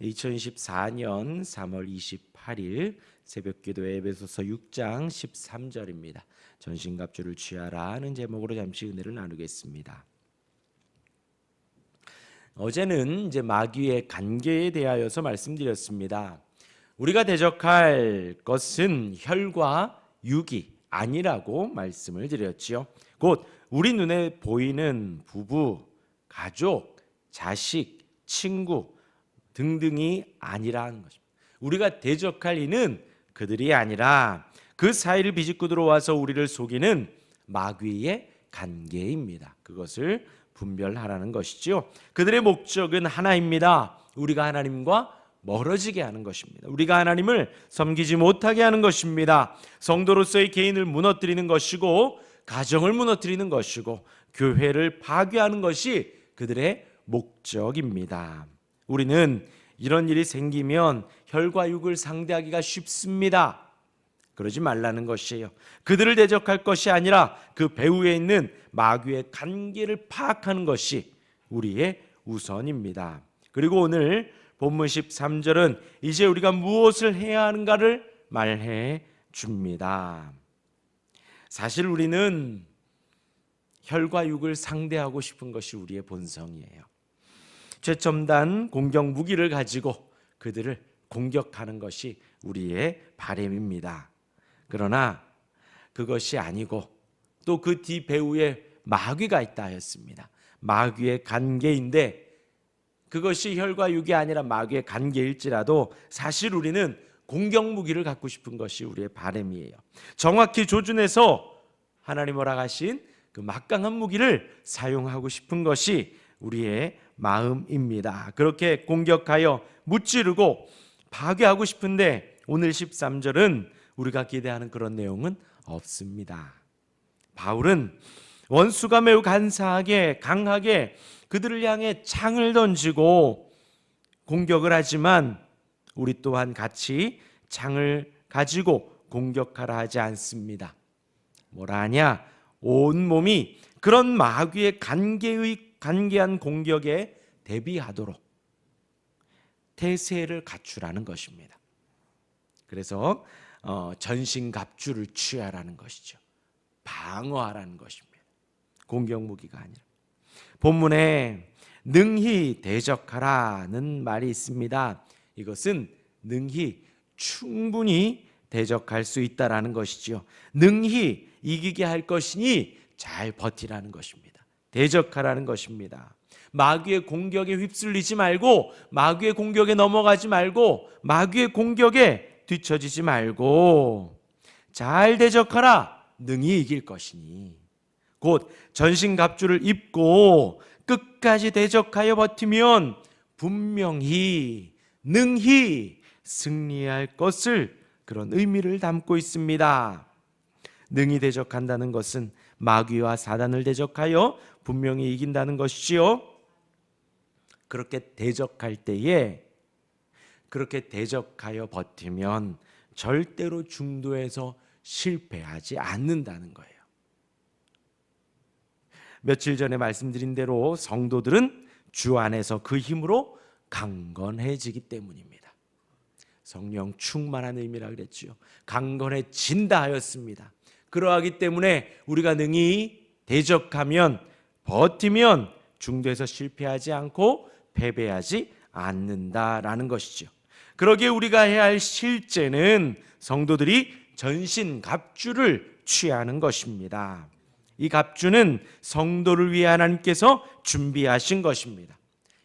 2024년 3월 28일 새벽기도의 에베소서 6장 13절입니다. 전신갑주를 취하라 하는 제목으로 잠시 은혜를 나누겠습니다. 어제는 마귀의 관계에 대하여서 말씀드렸습니다. 우리가 대적할 것은 혈과 육이 아니라고 말씀을 드렸지요. 곧 우리 눈에 보이는 부부, 가족, 자식, 친구 등등이 아니라는 것입니다. 우리가 대적할 이는 그들이 아니라 그 사이를 비집고 들어와서 우리를 속이는 마귀의 관계입니다. 그것을 분별하라는 것이죠. 그들의 목적은 하나입니다. 우리가 하나님과 멀어지게 하는 것입니다. 우리가 하나님을 섬기지 못하게 하는 것입니다. 성도로서의 개인을 무너뜨리는 것이고 가정을 무너뜨리는 것이고 교회를 파괴하는 것이 그들의 목적입니다. 우리는 이런 일이 생기면 혈과 육을 상대하기가 쉽습니다. 그러지 말라는 것이에요. 그들을 대적할 것이 아니라 그 배후에 있는 마귀의 관계를 파악하는 것이 우리의 우선입니다. 그리고 오늘 본문 13절은 이제 우리가 무엇을 해야 하는가를 말해 줍니다. 사실 우리는 혈과 육을 상대하고 싶은 것이 우리의 본성이에요. 최첨단 공격 무기를 가지고 그들을 공격하는 것이 우리의 바람입니다. 그러나 그것이 아니고 또 그 뒤배후에 마귀가 있다 하였습니다. 마귀의 관계인데 그것이 혈과 육이 아니라 마귀의 관계일지라도 사실 우리는 공격 무기를 갖고 싶은 것이 우리의 바람이에요. 정확히 조준해서 하나님 허락하신 그 막강한 무기를 사용하고 싶은 것이 우리의 마음입니다. 그렇게 공격하여 무찌르고 파괴하고 싶은데 오늘 13절은 우리가 기대하는 그런 내용은 없습니다. 바울은 원수가 매우 간사하게 강하게 그들을 향해 창을 던지고 공격을 하지만 우리 또한 같이 창을 가지고 공격하라 하지 않습니다. 뭐라 하냐? 온 몸이 그런 마귀의 관계한 공격에 대비하도록 태세를 갖추라는 것입니다. 그래서 전신갑주를 취하라는 것이죠. 방어하라는 것입니다. 공격 무기가 아니라. 본문에 능히 대적하라는 말이 있습니다. 이것은 능히 충분히 대적할 수 있다라는 것이죠. 능히 이기게 할 것이니 잘 버티라는 것입니다. 대적하라는 것입니다. 마귀의 공격에 휩쓸리지 말고 마귀의 공격에 넘어가지 말고 마귀의 공격에 뒤처지지 말고 잘 대적하라. 능히 이길 것이니 곧 전신갑주를 입고 끝까지 대적하여 버티면 분명히 능히 승리할 것을 그런 의미를 담고 있습니다. 능히 대적한다는 것은 마귀와 사단을 대적하여 분명히 이긴다는 것이지요. 그렇게 대적할 때에 그렇게 대적하여 버티면 절대로 중도에서 실패하지 않는다는 거예요. 며칠 전에 말씀드린 대로 성도들은 주 안에서 그 힘으로 강건해지기 때문입니다. 성령 충만한 의미라 그랬지요. 강건해진다 하였습니다. 그러하기 때문에 우리가 능히 대적하면 버티면 중도에서 실패하지 않고 패배하지 않는다라는 것이죠. 그러기에 우리가 해야 할 실제는 성도들이 전신갑주를 취하는 것입니다. 이 갑주는 성도를 위해 하나님께서 준비하신 것입니다.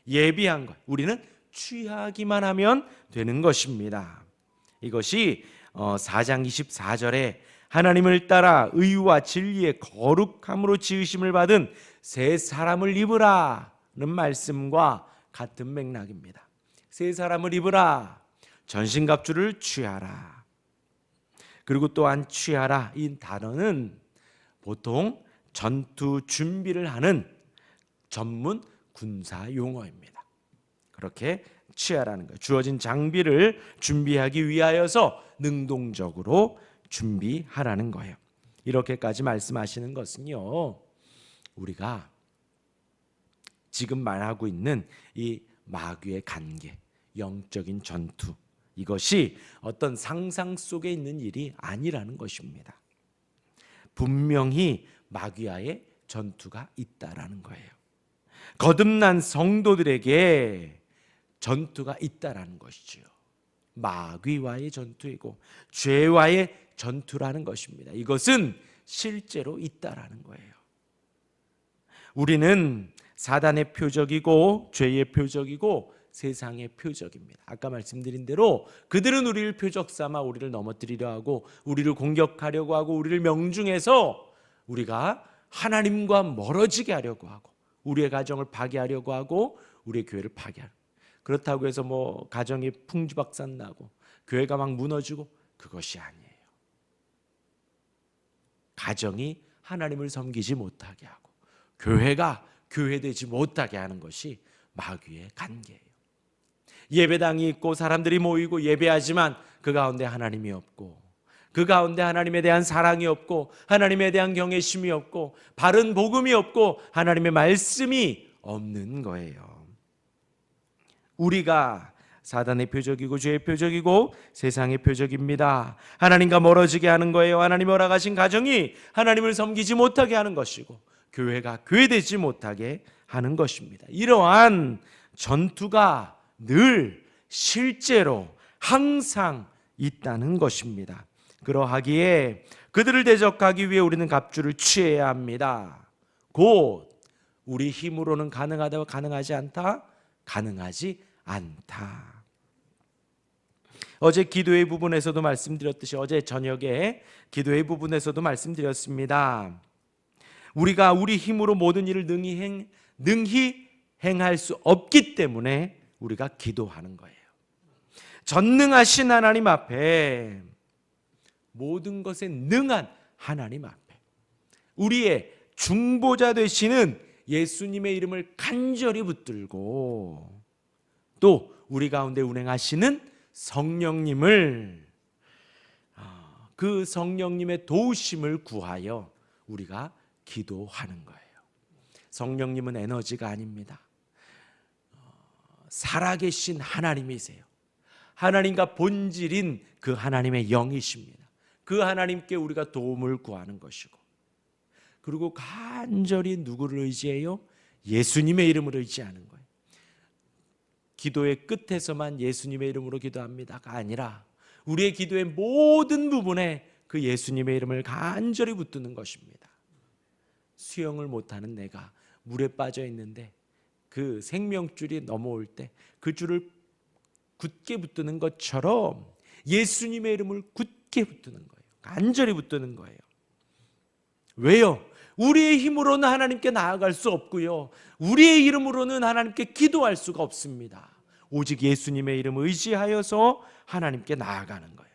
예비한 것, 우리는 취하기만 하면 되는 것입니다. 이것이 4장 24절에 하나님을 따라 의와 진리의 거룩함으로 지으심을 받은 새 사람을 입으라는 말씀과 같은 맥락입니다. 새 사람을 입으라, 전신갑주를 취하라. 그리고 또한 취하라, 이 단어는 보통 전투 준비를 하는 전문 군사 용어입니다. 그렇게 취하라는 거예요. 주어진 장비를 준비하기 위하여서 능동적으로 준비하라는 거예요. 이렇게까지 말씀하시는 것은요, 우리가 지금 말하고 있는 이 마귀의 관계, 영적인 전투, 이것이 어떤 상상 속에 있는 일이 아니라는 것입니다. 분명히 마귀와의 전투가 있다라는 거예요. 거듭난 성도들에게 전투가 있다라는 것이죠. 마귀와의 전투이고 죄와의 전투라는 것입니다. 이것은 실제로 있다라는 거예요. 우리는 사단의 표적이고 죄의 표적이고 세상의 표적입니다. 아까 말씀드린 대로 그들은 우리를 표적 삼아 우리를 넘어뜨리려 하고 우리를 공격하려고 하고 우리를 명중해서 우리가 하나님과 멀어지게 하려고 하고 우리의 가정을 파괴하려고 하고 우리의 교회를 파괴하려고, 그렇다고 해서 뭐 가정이 풍지박산 나고 교회가 막 무너지고, 그것이 아니에요. 가정이 하나님을 섬기지 못하게 하고 교회가 교회되지 못하게 하는 것이 마귀의 관계예요. 예배당이 있고 사람들이 모이고 예배하지만 그 가운데 하나님이 없고, 그 가운데 하나님에 대한 사랑이 없고 하나님에 대한 경외심이 없고 바른 복음이 없고 하나님의 말씀이 없는 거예요. 우리가 사단의 표적이고 죄의 표적이고 세상의 표적입니다. 하나님과 멀어지게 하는 거예요. 하나님 허락하신 가정이 하나님을 섬기지 못하게 하는 것이고 교회가 교회되지 못하게 하는 것입니다. 이러한 전투가 늘 실제로 항상 있다는 것입니다. 그러하기에 그들을 대적하기 위해 우리는 갑주를 취해야 합니다. 곧 우리 힘으로는 가능하다고 가능하지 않다? 가능하지 않다. 어제 기도의 부분에서도 말씀드렸듯이 어제 저녁에 기도의 부분에서도 말씀드렸습니다. 우리가 우리 힘으로 모든 일을 능히 행할 수 없기 때문에 우리가 기도하는 거예요. 전능하신 하나님 앞에, 모든 것에 능한 하나님 앞에 우리의 중보자 되시는 예수님의 이름을 간절히 붙들고 또 우리 가운데 운행하시는 성령님을, 그 성령님의 도우심을 구하여 우리가 기도하는 거예요. 성령님은 에너지가 아닙니다. 살아계신 하나님이세요. 하나님과 본질인 그 하나님의 영이십니다. 그 하나님께 우리가 도움을 구하는 것이고, 그리고 간절히 누구를 의지해요? 예수님의 이름을 의지하는 거예요. 기도의 끝에서만 예수님의 이름으로 기도합니다가 아니라 우리의 기도의 모든 부분에 그 예수님의 이름을 간절히 붙드는 것입니다. 수영을 못하는 내가 물에 빠져 있는데 그 생명줄이 넘어올 때 그 줄을 굳게 붙드는 것처럼 예수님의 이름을 굳게 붙드는 거예요. 간절히 붙드는 거예요. 왜요? 우리의 힘으로는 하나님께 나아갈 수 없고요, 우리의 이름으로는 하나님께 기도할 수가 없습니다. 오직 예수님의 이름을 의지하여서 하나님께 나아가는 거예요.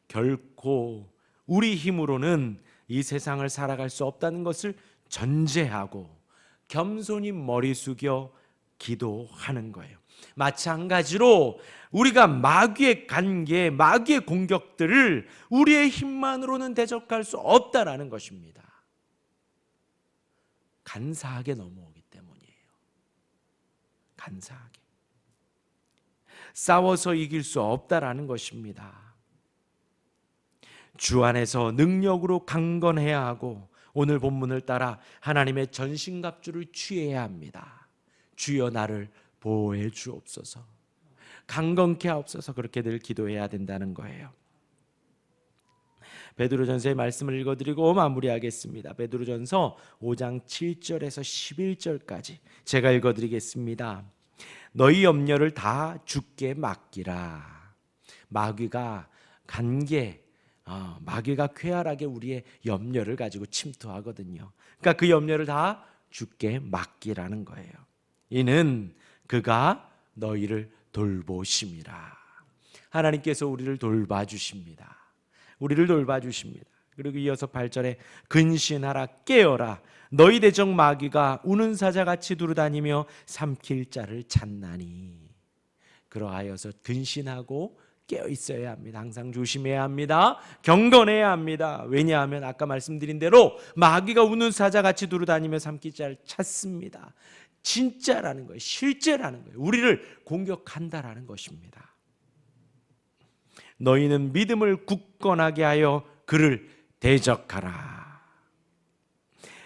결코 우리 힘으로는 이 세상을 살아갈 수 없다는 것을 전제하고 겸손히 머리 숙여 기도하는 거예요. 마찬가지로 우리가 마귀의 관계, 마귀의 공격들을 우리의 힘만으로는 대적할 수 없다라는 것입니다. 간사하게 넘어오기 때문이에요. 간사하게. 싸워서 이길 수 없다라는 것입니다. 주 안에서 능력으로 강건해야 하고 오늘 본문을 따라 하나님의 전신갑주를 취해야 합니다. 주여 나를 보호해 주옵소서, 강건케 하옵소서, 그렇게 늘 기도해야 된다는 거예요. 베드로전서의 말씀을 읽어드리고 마무리하겠습니다. 베드로전서 5장 7절에서 11절까지 제가 읽어드리겠습니다. 너희 염려를 다 주께 맡기라. 마귀가 마귀가 쾌활하게 우리의 염려를 가지고 침투하거든요. 그러니까 그 염려를 다 주께 맡기라는 거예요. 이는 그가 너희를 돌보심이라. 하나님께서 우리를 돌봐주십니다. 우리를 돌봐주십니다. 그리고 이어서 8절에 근신하라, 깨어라. 너희 대적 마귀가 우는 사자같이 두루다니며 삼킬 자를 찾나니. 그러하여서 근신하고 깨어 있어야 합니다. 항상 조심해야 합니다. 경건해야 합니다. 왜냐하면 아까 말씀드린 대로 마귀가 우는 사자같이 두루다니며 삼킬 자를 찾습니다. 진짜라는 거예요. 실제라는 거예요. 우리를 공격한다라는 것입니다. 너희는 믿음을 굳건하게 하여 그를 대적하라.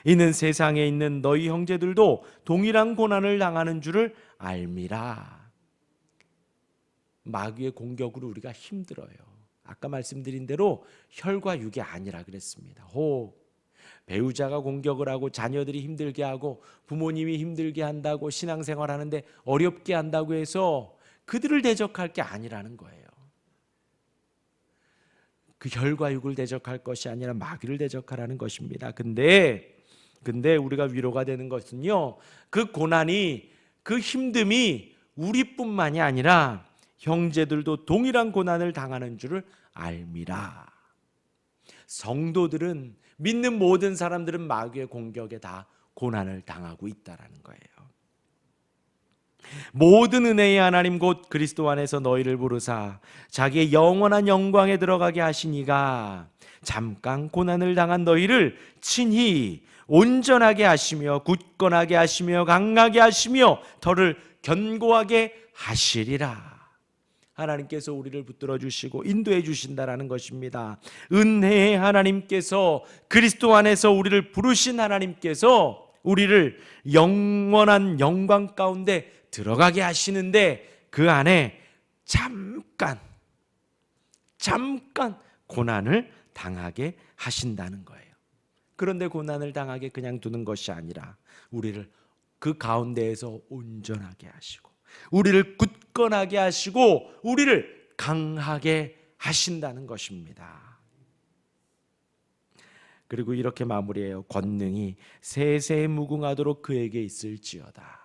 이는 세상에 있는 너희 형제들도 동일한 고난을 당하는 줄을 알미라. 마귀의 공격으로 우리가 힘들어요. 아까 말씀드린 대로 혈과 육이 아니라 그랬습니다. 배우자가 공격을 하고 자녀들이 힘들게 하고 부모님이 힘들게 한다고 신앙생활하는데 어렵게 한다고 해서 그들을 대적할 게 아니라는 거예요. 그 혈과 육을 대적할 것이 아니라 마귀를 대적하라는 것입니다. 근데 우리가 위로가 되는 것은요, 그 고난이, 그 힘듦이 우리뿐만이 아니라 형제들도 동일한 고난을 당하는 줄을 알미라. 성도들은, 믿는 모든 사람들은 마귀의 공격에 다 고난을 당하고 있다라는 거예요. 모든 은혜의 하나님 곧 그리스도 안에서 너희를 부르사 자기의 영원한 영광에 들어가게 하시니가 잠깐 고난을 당한 너희를 친히 온전하게 하시며 굳건하게 하시며 강하게 하시며 더를 견고하게 하시리라. 하나님께서 우리를 붙들어 주시고 인도해 주신다라는 것입니다. 은혜의 하나님께서, 그리스도 안에서 우리를 부르신 하나님께서 우리를 영원한 영광 가운데 들어가게 하시는데 그 안에 잠깐 고난을 당하게 하신다는 거예요. 그런데 고난을 당하게 그냥 두는 것이 아니라 우리를 그 가운데에서 온전하게 하시고 우리를 굳건하게 하시고 우리를 강하게 하신다는 것입니다. 그리고 이렇게 마무리해요. 권능이 세세 무궁하도록 그에게 있을지어다.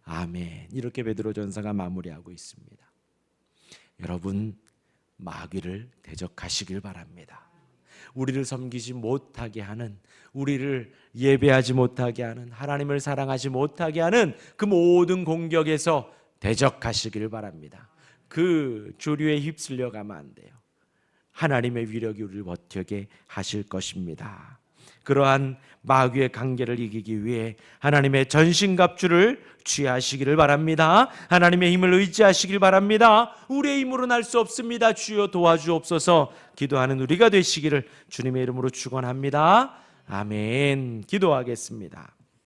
아멘. 이렇게 베드로 전서가 마무리하고 있습니다. 여러분, 마귀를 대적하시길 바랍니다. 우리를 섬기지 못하게 하는, 우리를 예배하지 못하게 하는, 하나님을 사랑하지 못하게 하는 그 모든 공격에서 대적하시길 바랍니다. 그 조류에 휩쓸려 가면 안 돼요. 하나님의 위력이 우리를 버티게 하실 것입니다. 그러한 마귀의 관계를 이기기 위해 하나님의 전신갑주를 취하시기를 바랍니다. 하나님의 힘을 의지하시길 바랍니다. 우리의 힘으로는 할 수 없습니다. 주여 도와주옵소서. 기도하는 우리가 되시기를 주님의 이름으로 축원합니다. 아멘. 기도하겠습니다.